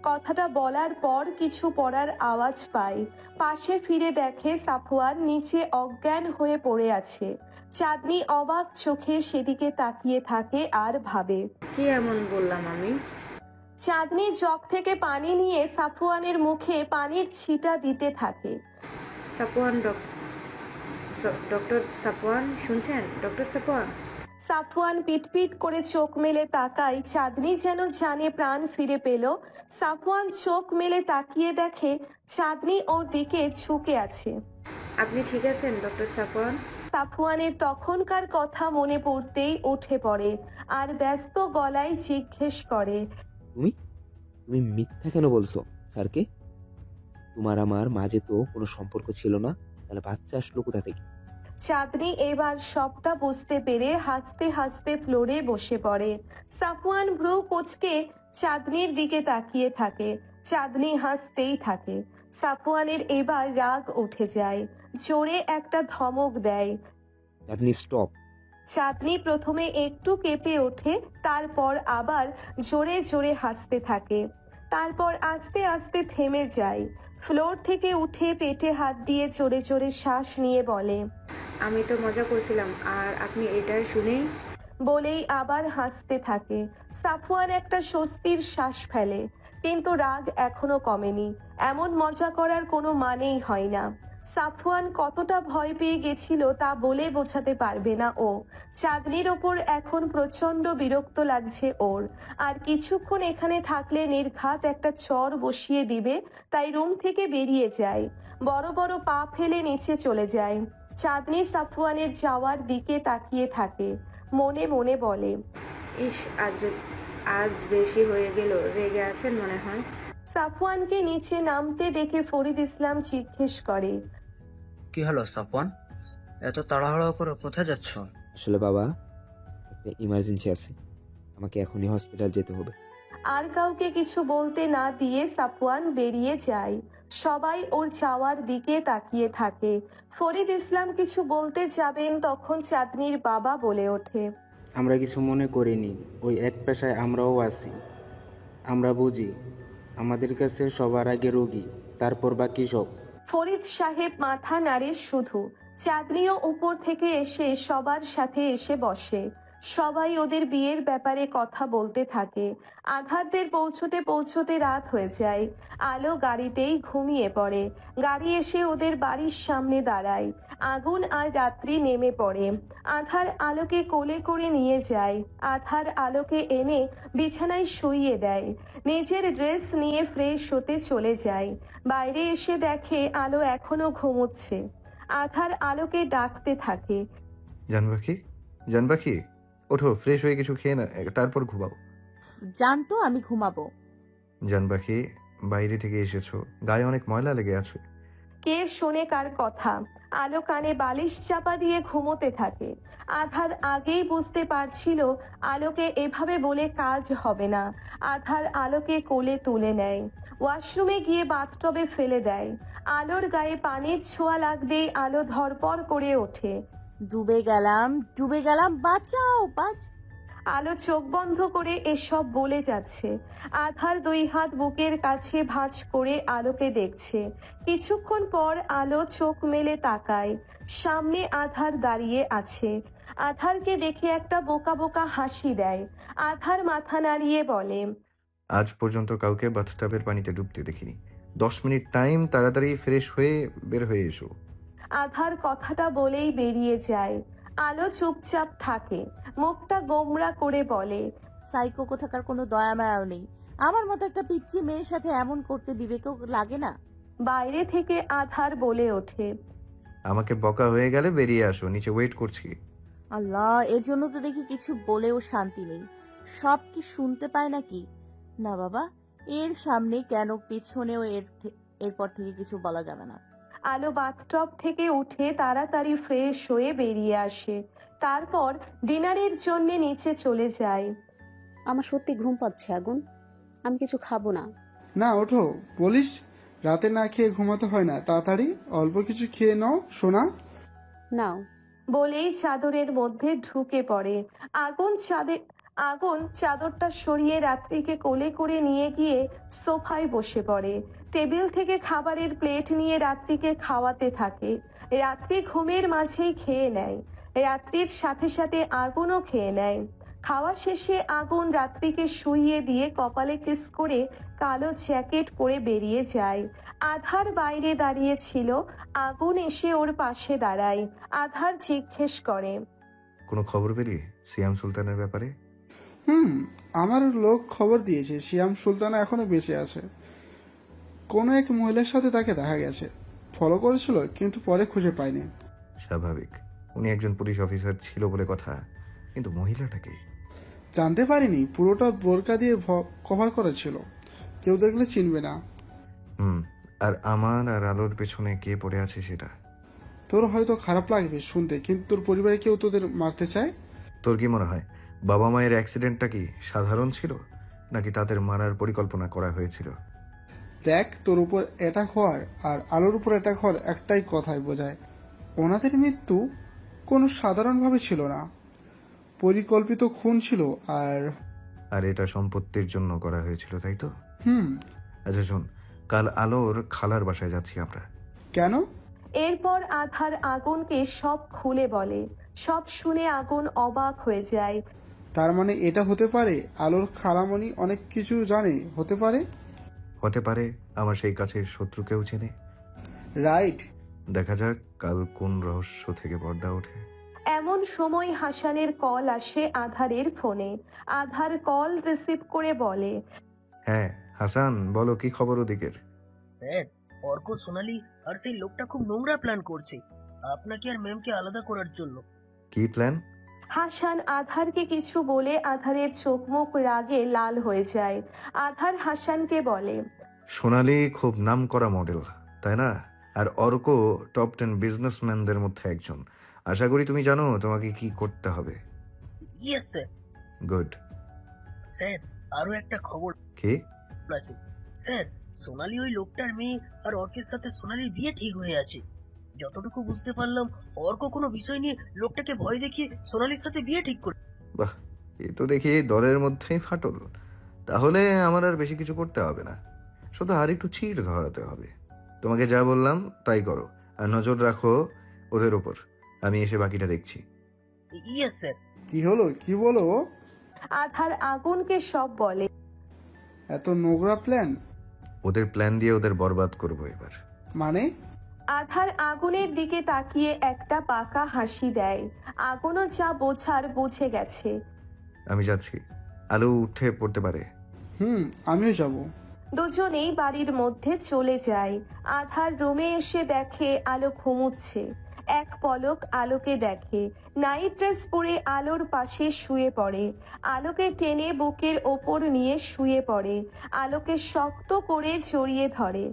কথাটা বলার পর কিছু পড়ার আওয়াজ পায়। পাশে ফিরে দেখে সাফওয়ান নিচে অজ্ঞান হয়ে পড়ে আছে। চাঁদনি অবাক চোখে সেদিকে তাকিয়ে থাকে আর ভাবে, কি এমন বললাম আমি? চাঁদনি জগ থেকে পানি নিয়ে সাফওয়ানের মুখে পানির ছিটা দিতে থাকে। সাপওয়ান ডক্টর সাপওয়ান শুনছেন? ডক্টর সাপওয়ান। সাফওয়ান পিটপিট করে চোখ মেলে তাকায়। চাঁদনি যেন জানে প্রাণ ফিরে পেল। সাফওয়ান চোখ মেলে তাকিয়ে দেখে চাঁদনি ওর দিকে ঝুঁকে আছে। আপনি ঠিক আছেন ডক্টর সাপওয়ান? সাফওয়ানের তখনকার কথা মনে পড়তেই উঠে পড়ে আর ব্যস্ত গলায় জিজ্ঞেস করে, তুমি তুমি মিথ্যা কেন বলছো স্যারকে? তোমার আমার মাঝে তো কোনো সম্পর্ক ছিল না, তাহলে বাচ্চা আসলো কোথা থেকে? চাঁদনি এবার সবটা বুঝতে পেরে হাসতে হাসতে ফ্লোরে বসে পড়ে। সাফওয়ান ভ্রু কুঁচকে চাঁদনির দিকে তাকিয়ে থাকে। চাঁদনি হাসতেই থাকে। সাফওয়ানের এবার রাগ উঠে যায়। জোরে একটা ধমক দেয়। চাঁদনি স্টপ! চাঁদনি প্রথমে একটু কেঁপে ওঠে, তারপর আবার জোরে জোরে হাসতে থাকে। তারপর আস্তে আস্তে থেমে যায়। ফ্লোর থেকে উঠে পেটে হাত দিয়ে জোরে জোরে শ্বাস নিয়ে বলে, আমি তো মজা করছিলাম, আর আপনি এটাই শুনেই। বলেই আবার হাসতে থাকে। সাফওয়ান একটা স্বস্তির শ্বাস ফেলে, কিন্তু রাগ এখনো কমেনি। এমন মজা করার কোনো মানেই হয় না। সাফওয়ান কতটা ভয় পেয়ে গেছিল তা বলে বোঝাতে পারবে না ও। চাঁদনির ওপর এখন প্রচন্ড বিরক্ত লাগছে ওর। আর কিছুক্ষণ এখানে থাকলে নির্ঘাত একটা চর বসিয়ে দিবে, তাই রুম থেকে বেরিয়ে যায়। বড় বড় পা ফেলে নিচে চলে যায়। চাঁদনি সাফওয়ানের যাওয়ার দিকে তাকিয়ে থাকে। মনে মনে বলে, ইস, আজ বেশি হয়ে গেল। রেগে আছেন মনে হয়। সাফওয়ানকে নিচে নামতে দেখে ফরিদ ইসলাম জিজ্ঞেস করে, কি হলো সাফওয়ান, এত তাড়াহুড়ো করে কোথায় যাচ্ছ? আসলে বাবা, একটা ইমার্জেন্সি আছে, আমাকে এখনই হসপিটাল যেতে হবে। আর কাউকে কিছু বলতে না দিয়ে সাফওয়ান বেরিয়ে যায়। সবাই ওর যাওয়ার দিকে তাকিয়ে থাকে। ফরিদ ইসলাম কিছু বলতে যাবেন, তখন চাঁদনির বাবা বলে ওঠে, আমরা কিছু মনে করিনি, ওই এক পেশায় আমরাও আছি, আমরা বুঝি। আমাদের কাছে সবার আগে রোগী, তারপর বাকি সব। ফরিদ সাহেব মাথা নাড়ে শুধু। চাঁদনিও উপর থেকে এসে সবার সাথে এসে বসে। সবাই ওদের বিয়ের ব্যাপারে কথা বলতে থাকে। আধারদের পৌঁছতে পৌঁছতে রাত হয়ে যায়। আলো গাড়িতেই ঘুমিয়ে পড়ে। গাড়ি এসে ওদের বাড়ির সামনে দাঁড়ায়। আগুন আর রাত্রি নেমে পড়ে। আধার আলোকে কোলে করে নিয়ে যায়। আধার আলোকে এনে বিছানায় শুইয়ে দেয়। নিজের ড্রেস নিয়ে ফ্রেশ হতে চলে যায়। বাইরে এসে দেখে আলো এখনো ঘুমোচ্ছে। আধার আলোকে ডাকতে থাকে, জানবাখি, জানবাখি, ওঠো, ফ্রেশ হয়ে কিছু খেয়ে না, তারপর ঘুমাও। জানতো আমি ঘুমাবো। জানবাখি, বাইরে থেকে এসেছো, গায়ে অনেক ময়লা লেগে আছে। কে শোনে কার কথা। আলো কানে বালিশ চাপা দিয়ে ঘুমোতে থাকে। আধার আগেই বুঝতে পারছিল আলোকে এভাবে বলে কাজ হবে না। আধার আলোকে কোলে তুলে নেয়। ওয়াশরুমে গিয়ে বাথটবে ফেলে দেয়। আলোর গায়ে পানির ছোঁয়া লাগতেই আলো ধরপড় করে ওঠে। ডুবে গেলাম, ডুবে গেলাম, বাঁচাও আলো চোখ বন্ধ করে এসব বলে যাচ্ছে। আধার দুই হাত বুকের কাছে ভাঁজ করে আলোকে দেখছে। কিছুক্ষণ পর আলো চোখ মেলে তাকায়। সামনে আধার দাঁড়িয়ে আছে। আধারকে দেখে একটা বোকা বোকা হাসি দেয়। আধার মাথা নাড়িয়ে বলে, আজ পর্যন্ত কাউকে বাথটাবের পানিতে ডুবতে দেখিনি। 10 মিনিট টাইম, তাড়াতাড়ি ফ্রেশ হয়ে বের হয়ে এসো। আধার কথাটা বলেই বেরিয়ে যায়। আলো চুপচাপ থাকে। মুখটা গোমড়া করে বলে, সাইকো কোথাকার, কোনো দয়া মায়াও নেই। আমার মতো একটা পিচ্চি মেয়ের সাথে এমন করতে বিবেকেও লাগে না। বাইরে থেকে আধার বলে ওঠে, আমাকে বকা হয়ে গেলে বেরিয়ে আসো, নিচে ওয়েট করছি। আল্লাহ, এর জন্য তো দেখি কিছু বলেও শান্তি নেই। সব কি শুনতে পায় নাকি? না বাবা, এর সামনে কেন পিছনেও এরপর থেকে কিছু বলা যাবে না। আলো বাথটব থেকে উঠে তাড়াতাড়ি ফ্রেশ হয়ে বেরিয়ে আসে। তারপর ডিনারের জন্য নিচে চলে যায়। আমার সত্যি ঘুম পাচ্ছে আগুন, আমি কিছু খাবো না। না, ওঠো, বলিস রাতে না খেয়ে ঘুমাতে হয় না, তাড়াতাড়ি অল্প কিছু খেয়ে নাও সোনা। নাও। বলেই চাদরের মধ্যে ঢুকে পড়ে। আগুন চাদরটা সরিয়ে রাত্রিকে কোলে করে নিয়ে গিয়ে সোফায় বসে পড়ে। টেবিল থেকে খাবারের প্লেট নিয়ে রাত্রিকে খাওয়াতে থাকে। রাত্রি ঘুমের মাঝেই খেয়ে নেয়। রাত্রির সাথে সাথে আগুনও খেয়ে নেয়। খাওয়া শেষে আগুন রাত্রিকে শুইয়ে দিয়ে কপালে কিস করে কালো জ্যাকেট পরে বেরিয়ে যায়। আধার বাইরে দাঁড়িয়ে ছিল। আগুন এসে ওর পাশে দাঁড়ায়। আধার জিজ্ঞেস করে, কোনো খবর পেলি সিয়াম সুলতানের ব্যাপারে? আমার লোক খবর দিয়েছে শিয়াম সুলতানা এখনো বেঁচে আছে। কোনো এক মহিলার সাথে তাকে দেখা গেছে। ফলো করেছিল কিন্তু পরে খুঁজে পায়নি। স্বাভাবিক, উনি একজন পুলিশ অফিসার ছিল বলে কথা, কিন্তু মহিলাটাকে জানতে পারিনি, পুরোটা বোরকা দিয়ে কভার করা ছিল, কেউ দেখলে চিনবে না। আর আমার আর আলোর পেছনে কে পড়ে আছে সেটা তোর হয়তো খারাপ লাগবে শুনতে, কিন্তু তোর পরিবারে কেউ তোদের মারতে চায়। তোর কি মনে হয় বাবা মায়ের অ্যাক্সিডেন্টটা কি সাধারণ ছিল, নাকি তাদের মারার পরিকল্পনা করা হয়েছিল? দেখ, তোর উপর অ্যাটাক হওয়ার আর আলোর উপর অ্যাটাক হওয়ার একটাই কথাই বোঝায়, ওনাদের মৃত্যু কোনো সাধারণভাবে ছিল না, পরিকল্পিত খুন ছিল। আর এটা সম্পত্তির জন্য করা হয়েছিল, তাই তো? হুম। আচ্ছা শোন, কাল আলোর খালার বাসায় যাচ্ছি আমরা। কেন? এরপর আধার আগুনকে সব খুলে বলে। সব শুনে আগুন অবাক হয়ে যায়। তার মানে এটা হতে পারে আলোর খালামণি অনেক কিছু জানে, হতে পারে। হতে পারে আমার সেই কাছের শত্রুকেও চেনে। রাইট। দেখা যাক কাল কোন রহস্য থেকে পর্দা ওঠে। এমন সময় হাসানের কল আসে আধারের ফোনে। আধার কল রিসিভ করে বলে, হ্যাঁ হাসান, বলো কি খবর ওদিকের? স্যার, অর্ক, সোনালি আর সেই লোকটা খুব নোংরা প্ল্যান করছে আপনাকে আর ম্যামকে আলাদা করার জন্য। কি প্ল্যান? হাসান আধারকে কিছু বলে আধারের চোখ মুখ রাগে লাল হয়ে যায়। আধার হাসানকে বলে, সোনালি খুব নাম করা মডেল, তাই না? আর অর্ক টপ 10 বিজনেসম্যানদের মধ্যে একজন। আশা করি তুমি জানো তোমাকে কি করতে হবে। Yes sir. গুড। স্যার, আরো একটা খবর কি? আছে স্যার। সোনালি ওই লোকটার মেয়ে, আর অর্কের সাথে সোনালির বিয়ে ঠিক হয়ে আছে। যতটুকু বুঝতে পারলাম, অর্ক কোনো বিষয় নিয়ে লোকটাকে ভয় দেখিয়ে সোনালির সাথে বিয়ে ঠিক করে। বাহ, এ তো দেখি দলের মধ্যেই ফাটল। তাহলে আমার আর বেশি কিছু করতে হবে না, শুধু আর একটু চিড় ধরাতে হবে। তোমাকে যা বললাম তাই করো, আর নজর রাখো ওদের ওপর। আমি এসে বাকিটা দেখছি। Yes sir. কি হলো, কি বলো? আধার আগুনকে সব বলে। এত নোংরা প্ল্যান? ওদের প্ল্যান দিয়ে ওদের বরবাদ করবো এবার। মানে? আধার আগুনের দিকে তাকিয়ে একটা পাকা হাসি দেয়। আগুনও যা বোঝার বুঝে গেছে। আমি যাচ্ছি, আলু উঠে পড়তে পারে। আমিও যাব। দুজনেই বাড়ির মধ্যে চলে যায়। আধার রুমে এসে দেখে আলো ঘুমুচ্ছে। এক পলক আলোকে দেখে। নাইট ড্রেস পরে আলোর পাশে শুয়ে পড়ে। আলোকে টেনে বুকের ওপর নিয়ে শুয়ে পড়ে। আলোকে শক্ত করে জড়িয়ে ধরে।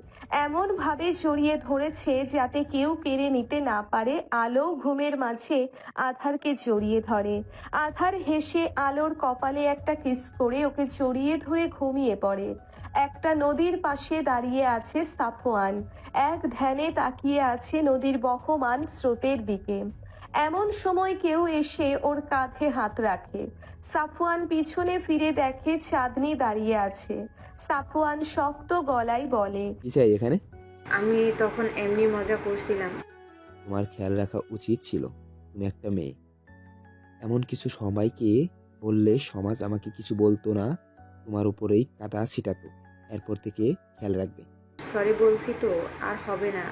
এমন ভাবে জড়িয়ে ধরেছে যাতে কেউ কেড়ে নিতে না পারে। আলো ঘুমের মাঝে আধারকে জড়িয়ে ধরে। আধার হেসে আলোর কপালে একটা কিস করে ওকে জড়িয়ে ধরে ঘুমিয়ে পড়ে। একটা নদীর পাশে দাঁড়িয়ে আছে সাফওয়ান। এক ধ্যানে তাকিয়ে আছে নদীর বহমান স্রোতের দিকে। এমন সময় কেউ এসে ওর কাঁধে হাত রাখে। সাফওয়ান পিছনে ফিরে দেখে চাঁদনি দাঁড়িয়ে আছে। সাফওয়ান শক্ত গলায় বলে, কি চাই এখানে? আমি তখন এমনি মজা করছিলাম। তোমার খেয়াল রাখা উচিত ছিল, তুমি একটা মেয়ে। এমন কিছু সবাইকে বললে সমাজ আমাকে কিছু বলতো না, তোমার উপরেই কাদা ছিটাতো। এরপর থেকে খেয়াল রাখবে। সরি বলছি তো, আর হবে না।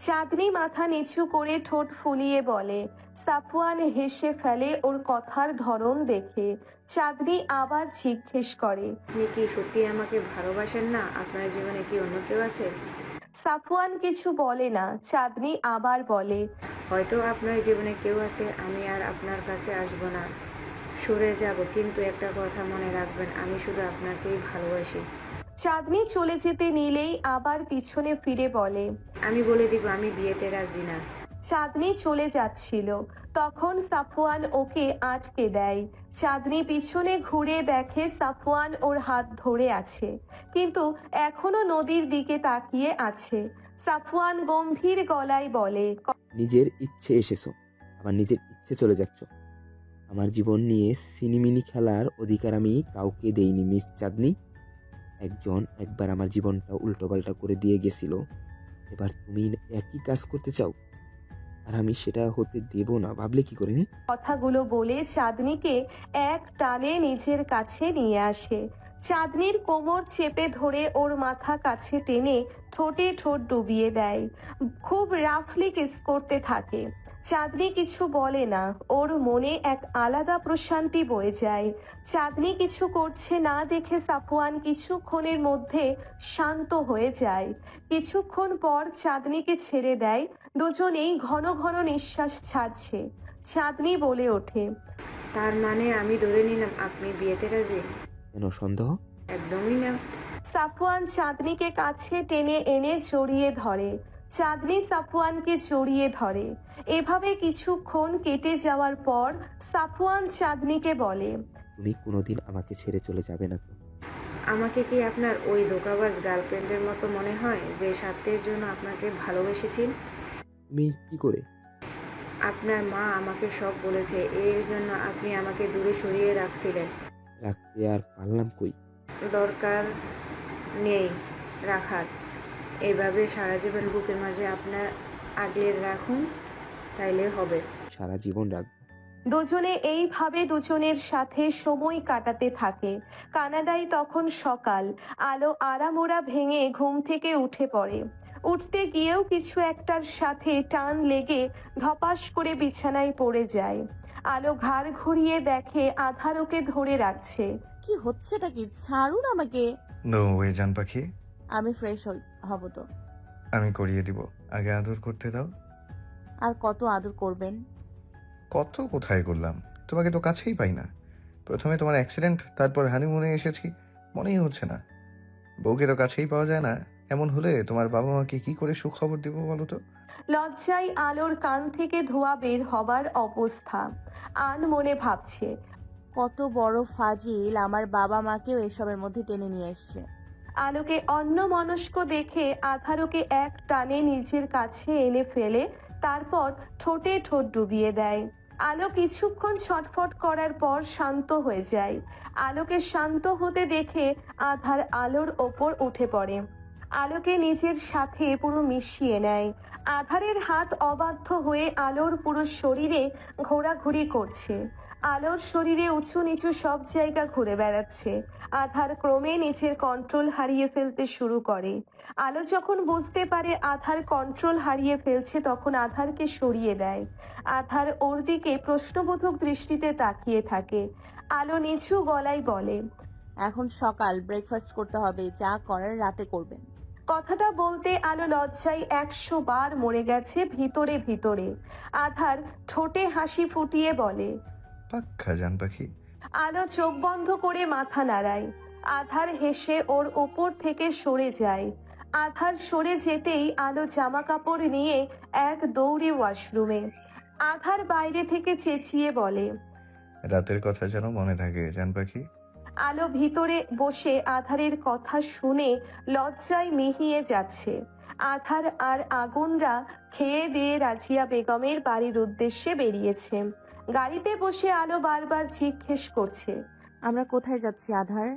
চাঁদনি মাথা নিচু করে ঠোঁট ফুলিয়ে বলে। সাফওয়ান হেসে ফেলে ওর কথার ধরন দেখে। চাঁদনি আবার জিজ্ঞেস করে, আপনি কি সত্যি আমাকে ভালোবাসেন না? আপনার জীবনে কি অন্য কেউ আছে? সাফওয়ান কিছু বলে না। চাঁদনি আবার বলে, হয়তো আপনার জীবনে কেউ আছে, আমি আর আপনার কাছে আসবো না, সরে যাব, কিন্তু একটা কথা মনে রাখবেন, আমি শুধু আপনাকেই ভালোবাসি। চাঁদনি চলে যেতে নিলেই আবার পিছনে ফিরে বলে, আমি বলে দিব আমি বিয়েতে রাজি না। চাঁদনি চলে যাচ্ছিল, তখন সাফওয়ান ওকে আটকে দেয়। চাঁদনি পিছনে ঘুরে দেখে সাফওয়ান ওর হাত ধরে আছে, কিন্তু এখনো নদীর দিকে তাকিয়ে আছে। সাফওয়ান গম্ভীর গলায় বলে, নিজের ইচ্ছে এসেছো, আবার নিজের ইচ্ছে চলে যাচ্ছ। আমার জীবন নিয়ে সিনিমিনি খেলার অধিকার আমি কাউকে দেইনি মিস চাঁদনি। একবার আমার জীবনটা উল্টোপাল্টা করে দিয়ে গেছিল, এবার তুমি একই কাজ করতে চাও, আর আমি সেটা হতে দেব না। ভাবলে কি করে? কথাগুলো বলে চাঁদনিকে এক টানে নিজের কাছে নিয়ে আসে। চাঁদনির কোমর চেপে ধরে ওর মাথা কাছে টেনে ঠোঁটে ঠোঁট ডুবিয়ে দেয়। খুব রাফলি কিস করতে থাকে। চাঁদনি কিছু বলে না, ওর মনে এক আলাদা প্রশান্তি বয়ে যায়। চাঁদনি কিছু করছে না দেখে সাফওয়ান কিছুক্ষণের মধ্যে শান্ত হয়ে যায়। কিছুক্ষণ পর চাঁদনিকে ছেড়ে দেয়। দুজনেই ঘন ঘন নিঃশ্বাস ছাড়ছে। চাঁদনি বলে ওঠে, তার মানে আমি ধরে নিলাম আপনি বিয়েতে রাজি? কেন সন্দেহ? একদমই না। সাফওয়ান চাঁদনিকে কাছে টেনে এনে জড়িয়ে ধরে। চাঁদনি সাফওয়ানকে জড়িয়ে ধরে। এভাবে কিছুক্ষণ কেটে যাওয়ার পর সাফওয়ান চাঁদনিকে বলে, তুমি কোনোদিন আমাকে ছেড়ে চলে যাবে না তো? আমাকে কি আপনার ওই ধোঁকাবাজ গার্লফ্রেন্ডের মতো মনে হয় যে স্বার্থের জন্য আপনাকে ভালোবেসেছি? তুমি কি করে? আপনার মা আমাকে সব বলেছে, এর জন্য আপনি আমাকে দূরে সরিয়ে রাখছিলেন। রাখতে আর পারলাম কই? দরকার নেই রাখার। এভাবে সারা জীবন বুকের মাঝে আপনার আগলে রাখুন, তাইলে হবে। সারা জীবন রাখবো। দুজনে এইভাবে দুজনের সাথে সময় কাটাতে থাকে। কানাডায় তখন সকাল। আলো আড়ামোড়া ভেঙে ঘুম থেকে উঠে পড়ে। উঠতে গিয়েও কিছু একটার সাথে টান লেগে ধপাস করে বিছানায় পড়ে যায়। আলো ঘাড় ঘুরিয়ে দেখে আধার ওকে ধরে রাখছে। কি হচ্ছেটা কি? ছাড়ুন আমাকে। নো ওয়ে জান পাখি, আমি ফ্রেশ হব তো। আমি করিয়ে দিব, আগে আদর করতে দাও। আর কত আদর করবেন? কত কোথায় করলাম, তোমাকে তো কাছেই পাই না। প্রথমে তোমার অ্যাক্সিডেন্ট, তারপর হানিমুনে এসেছি, মনেই হচ্ছে না। বউকে তো কাছেই পাওয়া যায় না, এমন হলে তোমার বাবা মাকে কি করে সুখবর দিব বলো তো? লজ্জায় আলোর কান থেকে ধোঁয়া বের হবার অবস্থা। মনে ভাবছে, কত বড় ফাজিল, আমার বাবা মাকেও এসবের মধ্যে টেনে নিয়ে এসছে। আলোকে অন্যমনস্ক দেখে আধারকে এক টানে নিজের কাছে এনে ফেলে তারপর ঠোঁটে ঠোঁট ডুবিয়ে দেয়। আলো কিছুক্ষণ ছটফট করার পর শান্ত হয়ে যায়। আলোকে শান্ত হতে দেখে আধার আলোর ওপর উঠে পড়ে। আলোকে নিজের সাথে পুরো মিশিয়ে নেয়। আধারের হাত অবাধ্য হয়ে আলোর পুরো শরীরে ঘোরাঘুরি করছে। আলোর শরীরে উঁচু নিচু সব জায়গা ঘুরে বেড়াচ্ছে। আধার ক্রমে নিজের কন্ট্রোল হারিয়ে ফেলতে শুরু করে। আলো যখন বুঝতে পারে আধার কন্ট্রোল হারিয়ে ফেলছে তখন আধারকে সরিয়ে দেয়। আধার ওর দিকে প্রশ্নবোধক দৃষ্টিতে তাকিয়ে থাকে। আলো নিচু গলায় বলে, এখন সকাল, ব্রেকফাস্ট করতে হবে, যা করার রাতে করবেন। কথাটা বলতে আলো লজ্জায় 100 বার মরে গেছে ভিতরে ভিতরে। আধার ঠোঁটে হাসি ফুটিয়ে বলে, পাক্কা জান পাখি। আলো চোখ বন্ধ করে মাথা নাড়ায়। আধার হেসে ওর ওপর থেকে সরে যায়। আধার সরে যেতেই আলো জামা কাপড় নিয়ে এক দৌড়ে ওয়াশরুমে। আধার বাইরে থেকে চেঁচিয়ে বলে, রাতের কথা যেন মনে থাকে জান পাখি। আলো ভিতরে বসে আধারের কথা শুনে লজ্জায় মিহিয়ে যাচ্ছে। আধার আর আগুনরা খেয়ে দিয়ে রাজিয়া বেগমের বাড়ির উদ্দেশ্যে বেরিয়েছে। গাড়িতে বসে আলো বারবার জিজ্ঞেস করছে, আমরা কোথায় যাচ্ছি আধার?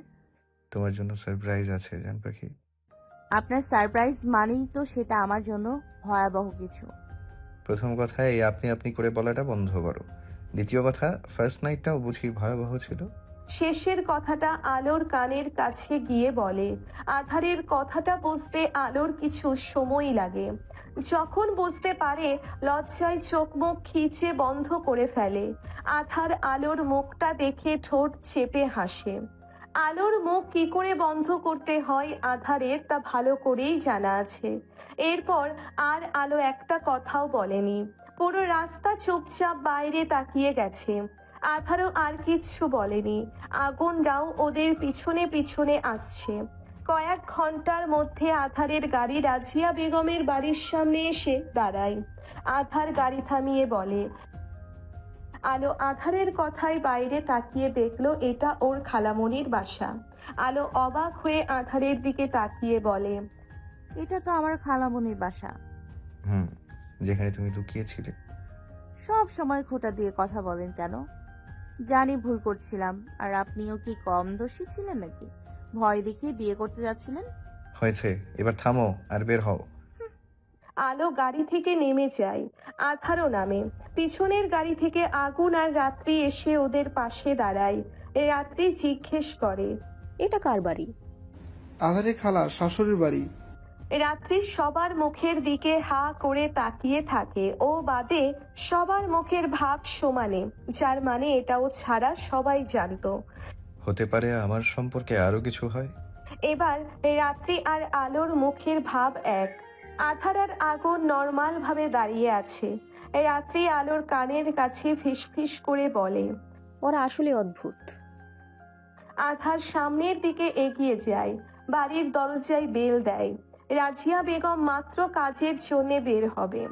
তোমার জন্য সারপ্রাইজ আছে জান পাখি। আপনার সারপ্রাইজ মানেই তো সেটা আমার জন্য ভয়াবহ কিছু। প্রথম কথা এই আপনি আপনি করে বলাটা বন্ধ করো। দ্বিতীয় কথা, ফার্স্ট নাইটটাও বুঝি ভয়াবহ ছিল। শেষের কথাটা আলোর কানের কাছে গিয়ে বলে। আধারের কথাটা বুঝতে আলোর কিছু সময় লাগে। যখন বুঝতে পারে লজ্জায় চোখ মুখ খিচে বন্ধ করে ফেলে। আধার আলোর মুখটা দেখে ঠোঁট চেপে হাসে। আলোর মুখ কি করে বন্ধ করতে হয় আধারের তা ভালো করেই জানা আছে। এরপর আর আলো একটা কথাও বলেনি। পুরো রাস্তা চুপচাপ বাইরে তাকিয়ে গেছে। আধারও আর কিচ্ছু বলেনি। আগুনরাও ওদের পিছনে পিছনে আসছে। কয়েক ঘন্টার মধ্যে আধারের গাড়ি রাজিয়া বেগমের বাড়ির সামনে এসে দাঁড়ায়। আধার গাড়ি থামিয়ে বলে, আলো আধারের কথায় বাইরে তাকিয়ে দেখলো এটা ওর খালামণির বাসা। আলো অবাক হয়ে আধারের দিকে তাকিয়ে বলে, এটা তো আমার খালামণির বাসা। যেখানে তুমি লুকিয়েছিলে। সব সময় খোঁটা দিয়ে কথা বলেন কেন? জানি ভুল করছিলাম। আর আপনিও কি কম দোষী ছিলেন নাকি? ভয় দেখিয়ে বিয়ে করতে যাচ্ছিলেন? হয়েছে, এবার থামো আর বের হও। আলো গাড়ি থেকে নেমে যায়, আধারও নামে। পিছনের গাড়ি থেকে আগুন আর রাত্রি এসে ওদের পাশে দাঁড়ায়। রাত্রি জিজ্ঞেস করে, এটা কার বাড়ি? আধারে খালা শাশুড়ির বাড়ি। রাত্রি সবার মুখের দিকে হা করে তাকিয়ে থাকে। ও বাদে সবার মুখের ভাব সমানে, যার মানে এটাও ছাড়া সবাই জানতো। হতে পারে আমার সম্পর্কে আরো কিছু হয়। এবার রাত্রি আর আলোর মুখের ভাব এক। আধার আর আগুন নর্মাল ভাবে দাঁড়িয়ে আছে। রাত্রি আলোর কানের কাছে ফিসফিস করে বলে। ওরা আসলে অদ্ভুত। আধার সামনের দিকে এগিয়ে যায়, বাড়ির দরজায় বেল দেয়। রাজিয়া বেগম মাত্র কাজের জন্য বের হবে,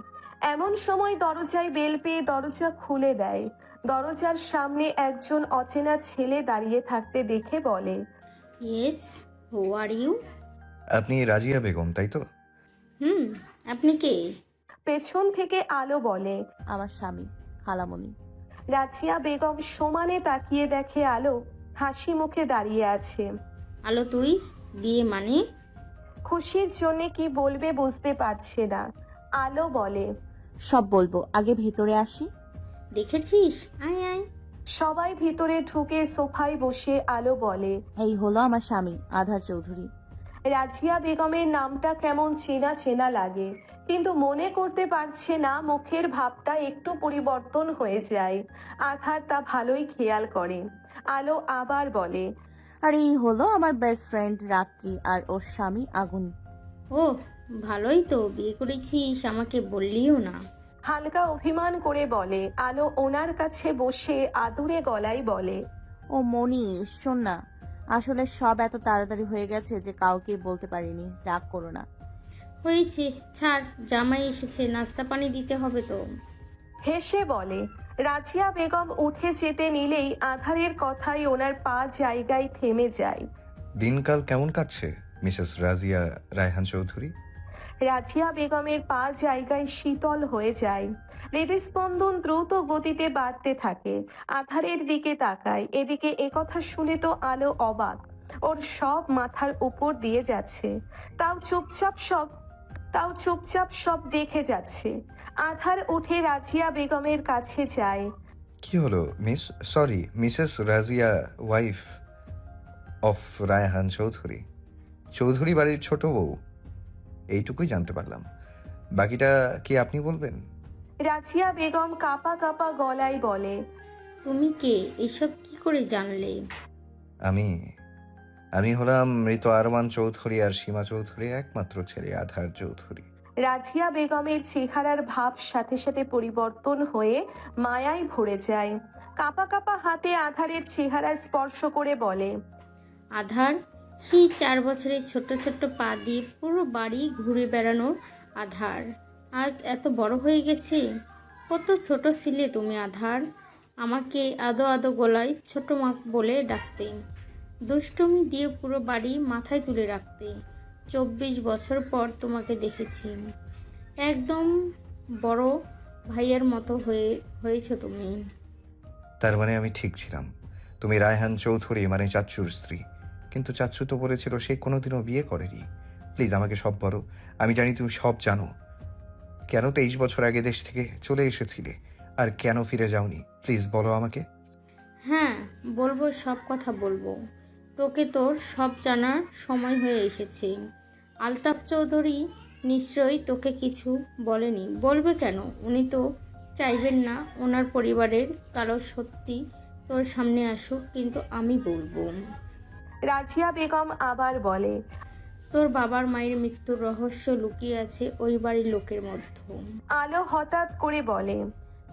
এমন সময় দরজায় বেল পেয়ে দরজা খুলে দেয়। দরজার সামনে একজন অচেনা ছেলে দাঁড়িয়ে থাকতে দেখে বলে, ইয়েস, হু আর ইউ? আপনি রাজিয়া বেগম, তাই তো? হুম, আপনি কে? পেছন থেকে আলো বলে, আমার স্বামী, খালামণি। রাজিয়া বেগম সমানে তাকিয়ে দেখে আলো হাসি মুখে দাঁড়িয়ে আছে। আলো তুই? বিয়ে মানে? খুশির জন্য কি বলবে বুঝতে পারছে না। আলো বলে, সব বলবো, আগে ভেতরে আসি। দেখেছিস? আয় আয়। সবাই ভিতরে ঢুকে সোফায় বসে আলো বলে, এই হলো আমার স্বামী, আধার চৌধুরী। রাজিয়া বেগমের নামটা কেমন চেনা চেনা লাগে, কিন্তু মনে করতে পারছে না। মুখের ভাবটা একটু পরিবর্তন হয়ে যায়। আধার তা ভালোই খেয়াল করে। আলো আবার বলে, আর এই হলো আমার বেস্ট ফ্রেন্ড রাত্রি আর ওর স্বামী আগুন। ও, ভালোই তো, বিয়ে করেছিস, আমাকে বললিও না। হালকা অভিমান করে বলে। আলো ওনার কাছে বসে আদুরে গলায় বলে, ও মনি, শোন না, আসলে সব এত তাড়াতাড়ি হয়ে গেছে যে কাউকে বলতে পারিনি, রাগ করো না। হয়েছে, ছাড়, জামাই এসেছে, নাস্তা পানি দিতে হবে তো। হেসে বলে। রাজিয়া বেগম উঠে যেতে নিলেই আধারের কথায় ওনার পা জায়গায় থেমে যায়। দিনকাল কেমন কাটছে মিসেস রাজিয়া রায়হান চৌধুরী? রাজিয়া বেগমের পা জায়গায় শীতল হয়ে যায়। হৃদস্পন্দন দ্রুত গতিতে বাড়তে থাকে। আধারের দিকে তাকায়। এদিকে একথা শুনে তো আলো অবাক। ওর সব মাথার উপর দিয়ে যাচ্ছে, তাও চুপচাপ সব দেখে যাচ্ছে। আধার উঠে রাজিয়া বেগমের কাছে যায়। কি হলো Mrs Razia, wife of Raihan Chowdhury, Chowdhury বাড়ির ছোট বউ। এইটুকুই জানতে পারলাম, বাকিটা কি আপনি বলবেন? রাজিয়া বেগম কাপা কাপা গলায় বলে, তুমি কে? এসব কি করে জানলে? আমি হলাম মৃত আরমান চৌধুরী আর সীমা চৌধুরীর একমাত্র ছেলে আধার চৌধুরী। রাজিয়া বেগমের চেহারার ভাব সাথে সাথে পরিবর্তন হয়ে মায়ায় ভরে যায়। কাপা কাপা হাতে আধারের চেহারা স্পর্শ করে বলে, আধার, সেই 4 বছরের ছোট্ট ছোট্ট পা দিয়ে পুরো বাড়ি ঘুরে বেড়ানোর আধার আজ এত বড় হয়ে গেছে। কত ছোট ছিলে তুমি আধার। আমাকে আদো আদো গলায় ছোট মা বলে ডাকতে, দুষ্টুমি দিয়ে পুরো বাড়ি মাথায় তুলে রাখতে। 24 বছর পর তোমাকে দেখেছি, একদম বড় ভাইয়ের মতো হয়েছে তুমি। তার মানে আমি ঠিক ছিলাম, তুমি রায়হান চৌধুরী মানে চাচ্চুর স্ত্রী। কিন্তু চাচ্চু তো বলেছিল সে কোনোদিনও বিয়ে করেনি। প্লিজ আমাকে সব বলো, আমি জানি তুমি সব জানো। কেন 23 বছর আগে দেশ থেকে চলে এসেছিলে, আর কেন ফিরে যাওনি? প্লিজ বলো আমাকে। হ্যাঁ, বলবো, সব কথা বলবো। তোকে তোর সব জানার সময় হয়ে এসেছে। আলতাফ চৌধুরী নিশ্চয়ই তোকে কিছু বলেনি। বলবে কেন? উনি তো চাইবেন না ওনার পরিবারের কারো সত্যি তোর সামনে আসুক, কিন্তু আমি বলবো। রাজিয়া বেগম আবার বলে, তোর বাবার মায়ের মৃত্যুর রহস্য লুকিয়ে আছে ওই বাড়ির লোকের মধ্যে। আলো হঠাৎ করে বলে,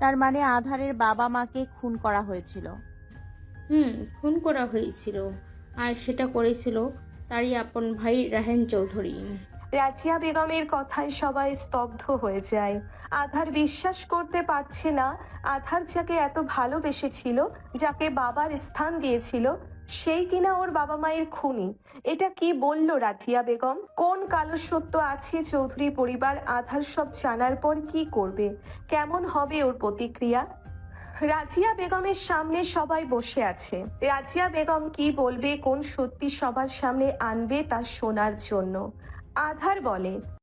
তার মানে আধারের বাবা মাকে খুন করা হয়েছিল? খুন করা হয়েছিল, আর সেটা করেছিল তারই আপন ভাই রায়হান চৌধুরী। রাজিয়া বেগমের কথায় সবাই স্তব্ধ হয়ে যায়। আধার বিশ্বাস করতে পারছে না, আধার যাকে এত ভালোবেসেছিল, যাকে বাবার স্থান দিয়েছিল, সেই কিনা ওর বাবা মায়ের খুনি। এটা কি বললো রাজিয়া বেগম? কোন কালো সত্য আছে চৌধুরী পরিবার? আধার সব জানার পর কি করবে? কেমন হবে ওর প্রতিক্রিয়া? রাজিয়া বেগমের সামনে সবাই বসে আছে। রাজিয়া বেগম কি বলবে, কোন সত্যি সবার সামনে আনবে তা শোনার জন্য। আধার বলে,